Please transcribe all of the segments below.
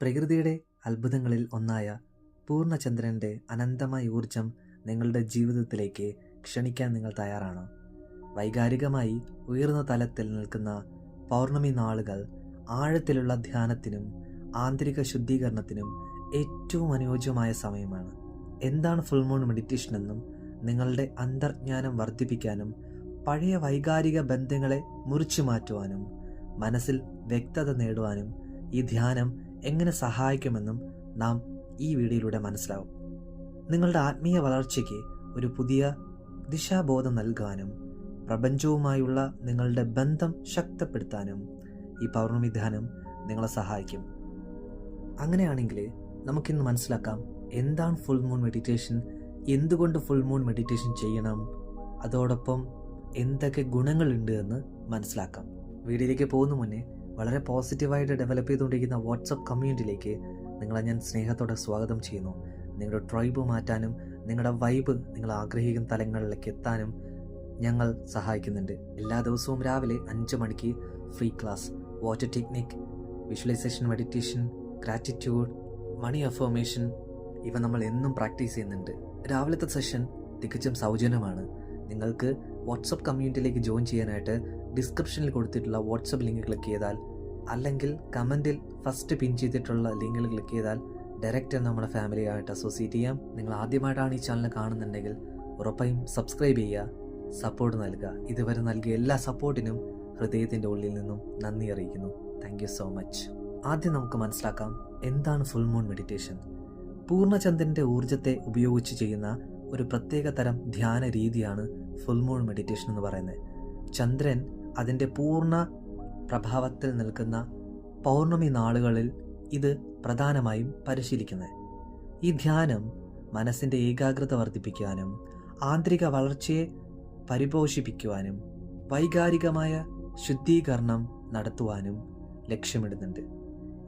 പ്രകൃതിയുടെ അത്ഭുതങ്ങളിൽ ഒന്നായ പൂർണ്ണചന്ദ്രൻ്റെ അനന്തമായ ഊർജം നിങ്ങളുടെ ജീവിതത്തിലേക്ക് ക്ഷണിക്കാൻ നിങ്ങൾ തയ്യാറാണോ? വൈകാരികമായി ഉയർന്ന തലത്തിൽ നിൽക്കുന്ന പൗർണമി നാളുകൾ ആഴത്തിലുള്ള ധ്യാനത്തിനും ആന്തരിക ശുദ്ധീകരണത്തിനും ഏറ്റവും അനുയോജ്യമായ സമയമാണ്. എന്താണ് ഫുൾ മൂൺ മെഡിറ്റേഷൻ എന്നും നിങ്ങളുടെ അന്തർജ്ഞാനം വർദ്ധിപ്പിക്കാനും പഴയ വൈകാരിക ബന്ധങ്ങളെ മുറിച്ചു മാറ്റുവാനും മനസ്സിൽ വ്യക്തത നേടുവാനും ഈ ധ്യാനം എങ്ങനെ സഹായിക്കുമെന്നും നാം ഈ വീഡിയോയിലൂടെ മനസ്സിലാവും. നിങ്ങളുടെ ആത്മീയ വളർച്ചയ്ക്ക് ഒരു പുതിയ ദിശാബോധം നൽകാനും പ്രപഞ്ചവുമായുള്ള നിങ്ങളുടെ ബന്ധം ശക്തിപ്പെടുത്താനും ഈ പൗർണമി ധ്യാനം നിങ്ങളെ സഹായിക്കും. അങ്ങനെയാണെങ്കിൽ നമുക്കിന്ന് മനസ്സിലാക്കാം എന്താണ് ഫുൾ മൂൺ മെഡിറ്റേഷൻ, എന്തുകൊണ്ട് ഫുൾ മൂൺ മെഡിറ്റേഷൻ ചെയ്യണം, അതോടൊപ്പം എന്തൊക്കെ ഗുണങ്ങളുണ്ട് എന്ന് മനസ്സിലാക്കാം. വീഡിയോയിലേക്ക് പോകുന്ന മുന്നേ വളരെ പോസിറ്റീവായിട്ട് ഡെവലപ്പ് ചെയ്തുകൊണ്ടിരിക്കുന്ന വാട്സപ്പ് കമ്മ്യൂണിറ്റിയിലേക്ക് നിങ്ങളെ ഞാൻ സ്നേഹത്തോടെ സ്വാഗതം ചെയ്യുന്നു. നിങ്ങളുടെ ട്രൈബ് മാറ്റാനും നിങ്ങളുടെ വൈബ് നിങ്ങൾ ആഗ്രഹിക്കുന്ന തലങ്ങളിലേക്ക് എത്താനും ഞങ്ങൾ സഹായിക്കുന്നുണ്ട്. എല്ലാ ദിവസവും രാവിലെ 5 മണിക്ക് free class, water technique, visualisation, meditation, gratitude, money affirmation ഇവ നമ്മൾ എന്നും പ്രാക്ടീസ് ചെയ്യുന്നുണ്ട്. രാവിലത്തെ സെഷൻ തികച്ചും സൗജന്യമാണ്. നിങ്ങൾക്ക് വാട്സപ്പ് കമ്മ്യൂണിറ്റിയിലേക്ക് ജോയിൻ ചെയ്യാനായിട്ട് ഡിസ്ക്രിപ്ഷനിൽ കൊടുത്തിട്ടുള്ള വാട്സപ്പ് ലിങ്ക് ക്ലിക്ക് ചെയ്താൽ, അല്ലെങ്കിൽ കമൻറ്റിൽ ഫസ്റ്റ് പിൻ ചെയ്തിട്ടുള്ള ലിങ്കിൽ ക്ലിക്ക് ചെയ്താൽ ഡയറക്റ്റ് നമ്മുടെ ഫാമിലിയായിട്ട് അസോസിയേറ്റ് ചെയ്യാം. നിങ്ങൾ ആദ്യമായിട്ടാണ് ഈ ചാനൽ കാണുന്നുണ്ടെങ്കിൽ ഉറപ്പായും സബ്സ്ക്രൈബ് ചെയ്യുക, സപ്പോർട്ട് നൽകുക. ഇതുവരെ നൽകിയ എല്ലാ സപ്പോർട്ടിനും ഹൃദയത്തിൻ്റെ ഉള്ളിൽ നിന്നും നന്ദി അറിയിക്കുന്നു. Thank you so much. ആദ്യം നമുക്ക് മനസ്സിലാക്കാം എന്താണ് ഫുൾ മൂൺ മെഡിറ്റേഷൻ. പൂർണ്ണചന്ദ്രൻ്റെ ഊർജത്തെ ഉപയോഗിച്ച് ചെയ്യുന്ന ഒരു പ്രത്യേക തരം ധ്യാന രീതിയാണ് ഫുൾ മൂൺ മെഡിറ്റേഷൻ എന്ന് പറയുന്നത്. ചന്ദ്രൻ അതിൻ്റെ പൂർണ്ണ പ്രഭാവത്തിൽ നിൽക്കുന്ന പൗർണമി നാളുകളിൽ ഇത് പ്രധാനമായും പരിശീലിക്കുന്നത്. ഈ ധ്യാനം മനസ്സിൻ്റെ ഏകാഗ്രത വർദ്ധിപ്പിക്കാനും ആന്തരിക വളർച്ചയെ പരിപോഷിപ്പിക്കുവാനും വൈകാരികമായ ശുദ്ധീകരണം നടത്തുവാനും ലക്ഷ്യമിടുന്നുണ്ട്.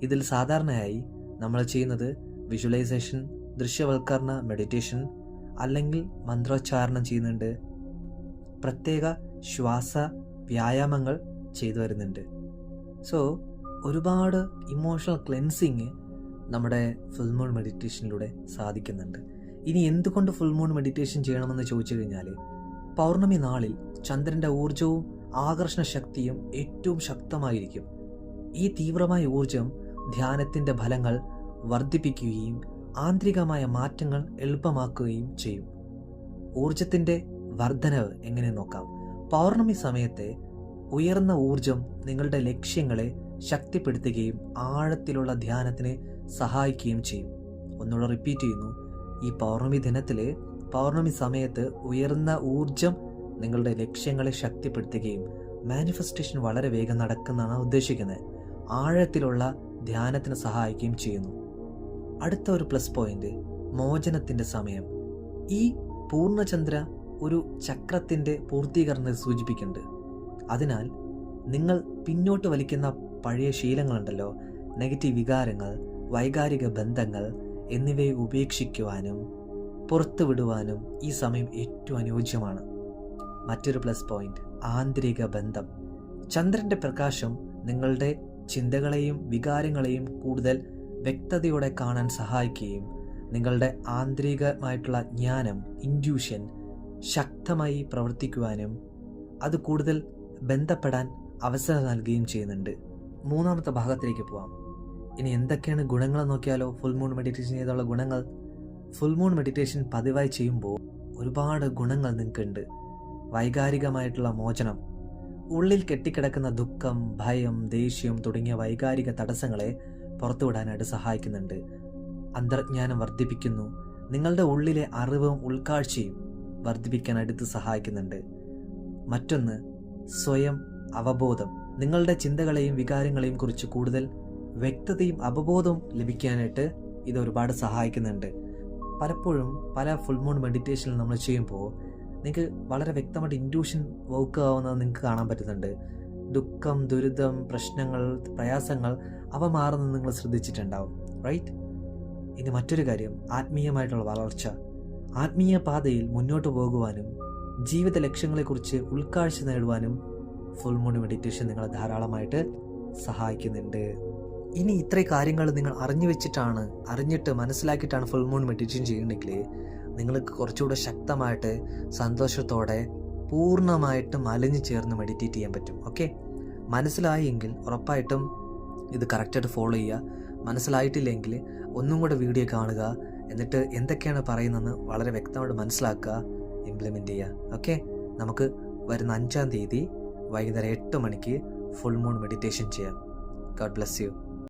ഇതിൽ സാധാരണയായി നമ്മൾ ചെയ്യുന്നത് വിഷ്വലൈസേഷൻ, ദൃശ്യവൽക്കരണ മെഡിറ്റേഷൻ, അല്ലെങ്കിൽ മന്ത്രോച്ചാരണം ചെയ്യുന്നുണ്ട്. പ്രത്യേക ശ്വാസ വ്യായാമങ്ങൾ ചെയ്തു വരുന്നുണ്ട്. സോ ഒരുപാട് ഇമോഷണൽ ക്ലെൻസിങ് നമ്മുടെ ഫുൾ മൂൺ മെഡിറ്റേഷനിലൂടെ സാധിക്കുന്നുണ്ട്. ഇനി എന്തുകൊണ്ട് ഫുൾ മൂൺ മെഡിറ്റേഷൻ ചെയ്യണമെന്ന് ചോദിച്ചു കഴിഞ്ഞാൽ, പൗർണമി നാളിൽ ചന്ദ്രൻ്റെ ഊർജവും ആകർഷണ ശക്തിയും ഏറ്റവും ശക്തമായിരിക്കും. ഈ തീവ്രമായ ഊർജം ധ്യാനത്തിൻ്റെ ഫലങ്ങൾ വർദ്ധിപ്പിക്കുകയും ആന്തരികമായ മാറ്റങ്ങൾ എളുപ്പമാക്കുകയും ചെയ്യും. ഊർജത്തിൻ്റെ വർധനവ് എങ്ങനെ നോക്കാം. പൗർണമി സമയത്തെ ഉയർന്ന ഊർജം നിങ്ങളുടെ ലക്ഷ്യങ്ങളെ ശക്തിപ്പെടുത്തുകയും ആഴത്തിലുള്ള ധ്യാനത്തിന് സഹായിക്കുകയും ചെയ്യും. ഒന്നുകൂടെ റിപ്പീറ്റ് ചെയ്യുന്നു, ഈ പൗർണമി ദിനത്തിലെ പൗർണമി സമയത്ത് ഉയർന്ന ഊർജം നിങ്ങളുടെ ലക്ഷ്യങ്ങളെ ശക്തിപ്പെടുത്തുകയും മാനിഫെസ്റ്റേഷൻ വളരെ വേഗം നടക്കുന്നതാണ് ഉദ്ദേശിക്കുന്നത്. ആഴത്തിലുള്ള ധ്യാനത്തിന് സഹായിക്കുകയും ചെയ്യുന്നു. അടുത്ത ഒരു പ്ലസ് പോയിന്റ്, മോചനത്തിൻ്റെ സമയം. ഈ പൂർണ്ണചന്ദ്ര ഒരു ചക്രത്തിൻ്റെ പൂർത്തീകരണത്തെ സൂചിപ്പിക്കുന്നുണ്ട്. അതിനാൽ നിങ്ങൾ പിന്നോട്ട് വലിക്കുന്ന പഴയ ശീലങ്ങളുണ്ടല്ലോ, നെഗറ്റീവ് വികാരങ്ങൾ, വൈകാരിക ബന്ധങ്ങൾ എന്നിവയെ ഉപേക്ഷിക്കുവാനും പുറത്തുവിടുവാനും ഈ സമയം ഏറ്റവും അനുയോജ്യമാണ്. മറ്റൊരു പ്ലസ് പോയിന്റ്, ആന്തരിക ബന്ധം. ചന്ദ്രൻ്റെ പ്രകാശം നിങ്ങളുടെ ചിന്തകളെയും വികാരങ്ങളെയും കൂടുതൽ വ്യക്തതയോടെ കാണാൻ സഹായിക്കുകയും നിങ്ങളുടെ ആന്തരികമായിട്ടുള്ള ജ്ഞാനം, ഇൻറ്റ്യൂഷൻ ശക്തമായി പ്രവർത്തിക്കുവാനും അത് കൂടുതൽ ബന്ധപ്പെടാൻ അവസരം നൽകുകയും ചെയ്യുന്നുണ്ട്. മൂന്നാമത്തെ ഭാഗത്തിലേക്ക് പോവാം. ഇനി എന്തൊക്കെയാണ് ഗുണങ്ങൾ നോക്കിയാലോ. ഫുൾ മൂൺ മെഡിറ്റേഷൻ ചെയ്തുള്ള ഗുണങ്ങൾ. ഫുൾ മൂൺ മെഡിറ്റേഷൻ പതിവായി ചെയ്യുമ്പോൾ ഒരുപാട് ഗുണങ്ങൾ നിങ്ങൾക്കുണ്ട്. വൈകാരികമായിട്ടുള്ള മോചനം. ഉള്ളിൽ കെട്ടിക്കിടക്കുന്ന ദുഃഖം, ഭയം, ദേഷ്യം തുടങ്ങിയ വൈകാരിക തടസ്സങ്ങളെ പുറത്തുവിടാനായിട്ട് സഹായിക്കുന്നുണ്ട്. അന്തർജ്ഞാനം വർദ്ധിപ്പിക്കുന്നു. നിങ്ങളുടെ ഉള്ളിലെ അറിവും ഉൾക്കാഴ്ചയും വർദ്ധിപ്പിക്കാനായിട്ട് സഹായിക്കുന്നുണ്ട്. മറ്റൊന്ന്, സ്വയം അവബോധം. നിങ്ങളുടെ ചിന്തകളെയും വികാരങ്ങളെയും കുറിച്ച് കൂടുതൽ വ്യക്തതയും അവബോധവും ലഭിക്കാനായിട്ട് ഇത് ഒരുപാട് സഹായിക്കുന്നുണ്ട്. പലപ്പോഴും പല ഫുൾ മൂൺ മെഡിറ്റേഷനിൽ നമ്മൾ ചെയ്യുമ്പോൾ നിങ്ങൾക്ക് വളരെ വ്യക്തമായിട്ട് ഇൻറ്റ്യൂഷൻ വർക്ക് ആവുന്നത് നിങ്ങൾക്ക് കാണാൻ പറ്റുന്നുണ്ട്. ദുഃഖം, ദുരിതം, പ്രശ്നങ്ങൾ, പ്രയാസങ്ങൾ അവ മാറുന്നത് നിങ്ങൾ ശ്രദ്ധിച്ചിട്ടുണ്ടാവും, റൈറ്റ്? ഇനി മറ്റൊരു കാര്യം, ആത്മീയമായിട്ടുള്ള വളർച്ച. ആത്മീയ പാതയിൽ മുന്നോട്ട് പോകുവാനും ജീവിത ലക്ഷ്യങ്ങളെക്കുറിച്ച് ഉൾക്കാഴ്ച നേടുവാനും ഫുൾ മൂൺ മെഡിറ്റേഷൻ നിങ്ങളെ ധാരാളമായിട്ട് സഹായിക്കുന്നുണ്ട്. ഇനി ഇത്രയും കാര്യങ്ങൾ നിങ്ങൾ അറിഞ്ഞിട്ട് മനസ്സിലാക്കിയിട്ടാണ് ഫുൾ മൂൺ മെഡിറ്റേഷൻ ചെയ്യുന്നുണ്ടെങ്കിൽ നിങ്ങൾക്ക് കുറച്ചുകൂടെ ശക്തമായിട്ട് സന്തോഷത്തോടെ പൂർണ്ണമായിട്ടും അലിഞ്ഞു ചേർന്ന് മെഡിറ്റേറ്റ് ചെയ്യാൻ പറ്റും. ഓക്കെ, മനസ്സിലായെങ്കിൽ ഉറപ്പായിട്ടും ഇത് കറക്റ്റായിട്ട് ഫോളോ ചെയ്യുക. മനസ്സിലായിട്ടില്ലെങ്കിൽ ഒന്നും കൂടെ വീഡിയോ കാണുക, എന്നിട്ട് എന്തൊക്കെയാണ് പറയുന്നതെന്ന് വളരെ വ്യക്തമായിട്ട് മനസ്സിലാക്കുക, ഇംപ്ലിമെൻ്റ് ചെയ്യുക. ഓക്കെ, നമുക്ക് വരുന്ന 5-ാം തീയതി വൈകുന്നേരം 8 മണിക്ക് ഫുൾ മൂൺ മെഡിറ്റേഷൻ ചെയ്യാം. God bless you.